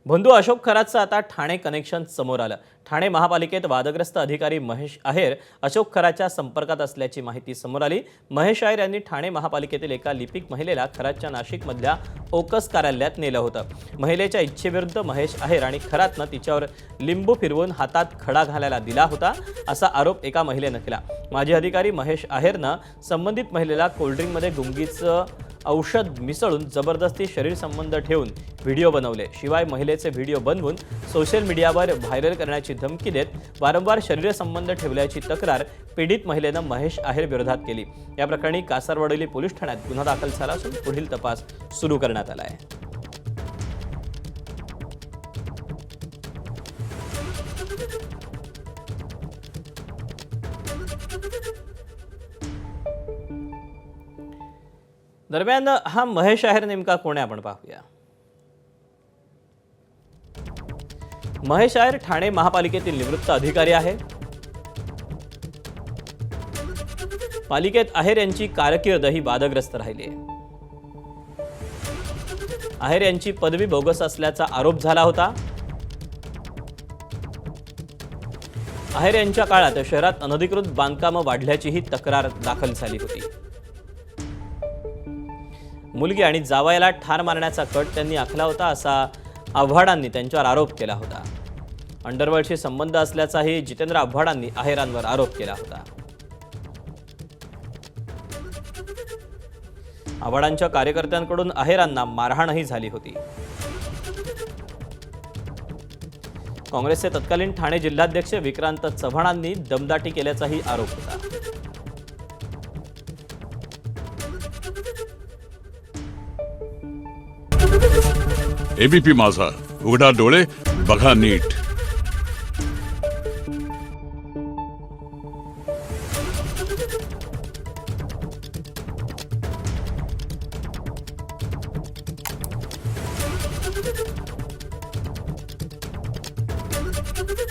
बंधू अशोक खरातचं आता ठाणे कनेक्शन समोर आलं। ठाणे महापालिकेत वादग्रस्त अधिकारी महेश आहेर अशोक खरातच्या संपर्कात असल्याची माहिती समोर आली। महेश आहेर यांनी ठाणे महापालिकेतील एका लिपिक महिलेला खरातच्या नाशिकमधल्या ओकस कार्यालयात नेलं होतं। महिलेच्या इच्छेविरुद्ध महेश आहेर आणि खरातनं तिच्यावर लिंबू फिरवून हातात खडा घालायला दिला होता असा आरोप एका महिलेनं केला। माजी अधिकारी महेश आहेरनं संबंधित महिलेला कोल्ड्रिंकमध्ये गुंगीचं औषध मिसळून जबरदस्ती शरीर संबंध ठेवून व्हिडिओ बनवले। शिवाय महिलेचे व्हिडिओ बनवून सोशल मीडियावर व्हायरल करण्याची धमकी देत वारंवार शरीर संबंध ठेवल्याची तक्रार पीडित महिलेनं महेश आहेर विरोधात केली। या प्रकरणी कासारवडोली पोलीस ठाण्यात गुन्हा दाखल झाला असून पुढील तपास सुरू करण्यात आला आहे। दरम्यान हा महेश आहेर नेमका कोण आहे आपण पाहूया। महेश आहेर ठाणे महापालिकेतील निवृत्त अधिकारी आहे। पालिकेत आहेर यांची कारकीर्द ही वादग्रस्त राहिली आहे। आहेर यांची पदवी बोगस असल्याचा आरोप झाला होता। आहेर यांच्या काळात शहरात अनधिकृत बांधकामं वाढल्याचीही तक्रार दाखल झाली होती। मुलगी आणि जावयाला ठार मारण्याचा कट त्यांनी आखला होता असा आव्हाडांनी त्यांच्यावर आरोप केला होता। अंडरवर्ल्डशी संबंध असल्याचाही जितेंद्र आव्हाडांनी आहेरांवर आरोप केला होता। आव्हाडांच्या कार्यकर्त्यांकडून आहेरांना मारहाणही झाली होती। काँग्रेसचे तत्कालीन ठाणे जिल्हाध्यक्ष विक्रांत चव्हाणांनी दमदाटी केल्याचाही आरोप होता। एबीपी माझा, उघडा डोळे बघा नीट।